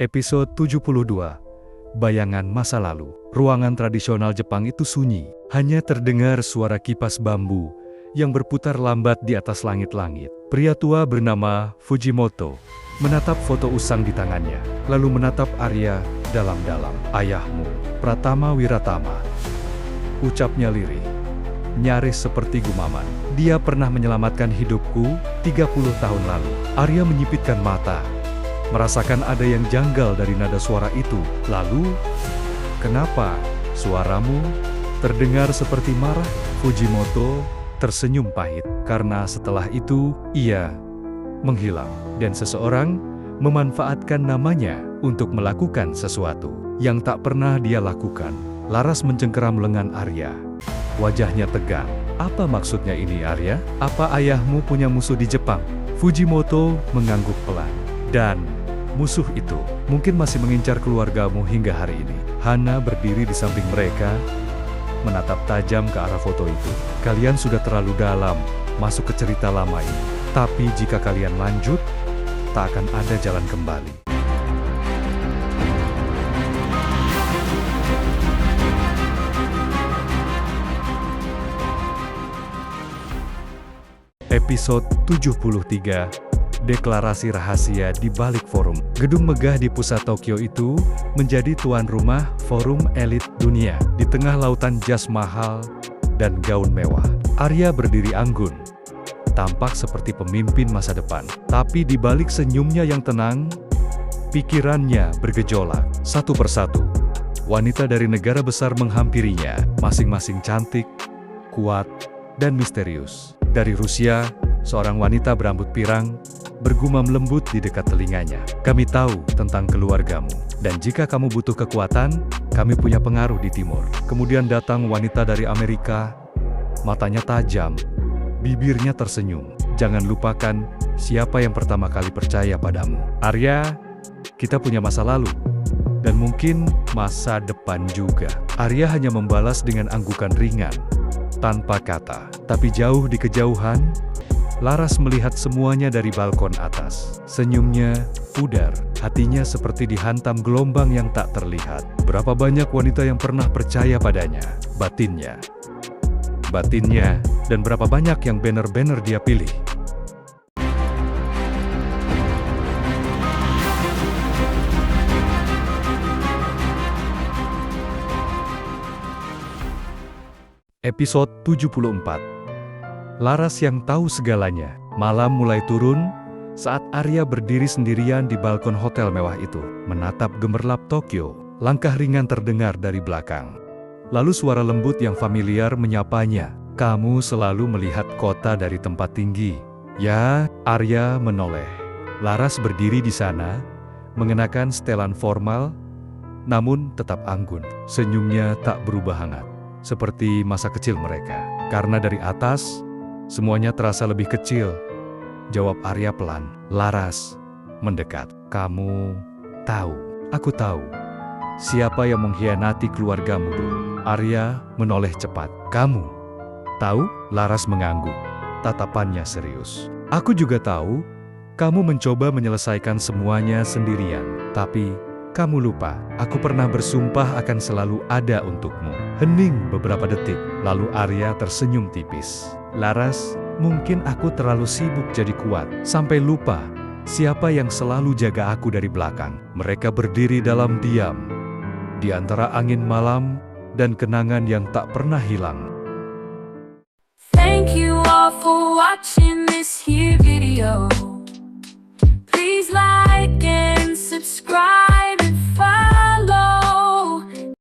Episode 72. Bayangan masa lalu. Ruangan tradisional Jepang itu sunyi. Hanya terdengar suara kipas bambu yang berputar lambat di atas langit-langit. Pria tua bernama Fujimoto menatap foto usang di tangannya, lalu menatap Arya dalam-dalam. "Ayahmu, Pratama Wiratama," ucapnya lirih, nyaris seperti gumaman. "Dia pernah menyelamatkan hidupku 30 tahun lalu." Arya menyipitkan mata, merasakan ada yang janggal dari nada suara itu. "Lalu, kenapa suaramu terdengar seperti marah?" Fujimoto tersenyum pahit, karena setelah itu ia menghilang, dan seseorang memanfaatkan namanya untuk melakukan sesuatu yang tak pernah dia lakukan. Laras mencengkeram lengan Arya. Wajahnya tegang. "Apa maksudnya ini, Arya? Apa ayahmu punya musuh di Jepang?" Fujimoto mengangguk pelan. "Dan musuh itu mungkin masih mengincar keluargamu hingga hari ini." Hana berdiri di samping mereka, menatap tajam ke arah foto itu. "Kalian sudah terlalu dalam masuk ke cerita lama ini. Tapi jika kalian lanjut, tak akan ada jalan kembali." Episode 73. Deklarasi rahasia di balik forum. Gedung megah di pusat Tokyo itu menjadi tuan rumah forum elit dunia. Di tengah lautan jas mahal dan gaun mewah, Arya berdiri anggun, tampak seperti pemimpin masa depan. Tapi di balik senyumnya yang tenang, pikirannya bergejolak. Satu persatu, wanita dari negara besar menghampirinya, masing-masing cantik, kuat, dan misterius. Dari Rusia, seorang wanita berambut pirang bergumam lembut di dekat telinganya, "Kami tahu tentang keluargamu, dan jika kamu butuh kekuatan, kami punya pengaruh di timur." Kemudian datang wanita dari Amerika, matanya tajam, bibirnya tersenyum. "Jangan lupakan siapa yang pertama kali percaya padamu. Arya, kita punya masa lalu, dan mungkin masa depan juga." Arya hanya membalas dengan anggukan ringan, tanpa kata. Tapi jauh di kejauhan, Laras melihat semuanya dari balkon atas. Senyumnya pudar, hatinya seperti dihantam gelombang yang tak terlihat. Berapa banyak wanita yang pernah percaya padanya, batinnya, dan berapa banyak yang benar-benar dia pilih. Episode 74. Laras yang tahu segalanya. Malam mulai turun saat Arya berdiri sendirian di balkon hotel mewah itu, menatap gemerlap Tokyo. Langkah ringan terdengar dari belakang. Lalu suara lembut yang familiar menyapanya, "Kamu selalu melihat kota dari tempat tinggi." "Ya." Arya menoleh. Laras berdiri di sana, mengenakan setelan formal, namun tetap anggun. Senyumnya tak berubah hangat, seperti masa kecil mereka. "Karena dari atas, semuanya terasa lebih kecil," jawab Arya pelan. Laras mendekat. "Kamu tahu, aku tahu siapa yang mengkhianati keluargamu dulu." Arya menoleh cepat. "Kamu tahu?" Laras mengangguk, tatapannya serius. "Aku juga tahu, kamu mencoba menyelesaikan semuanya sendirian. Tapi kamu lupa, aku pernah bersumpah akan selalu ada untukmu." Hening beberapa detik, lalu Arya tersenyum tipis. "Laras, mungkin aku terlalu sibuk jadi kuat, sampai lupa siapa yang selalu jaga aku dari belakang." Mereka berdiri dalam diam, di antara angin malam dan kenangan yang tak pernah hilang. Thank you all for watching this here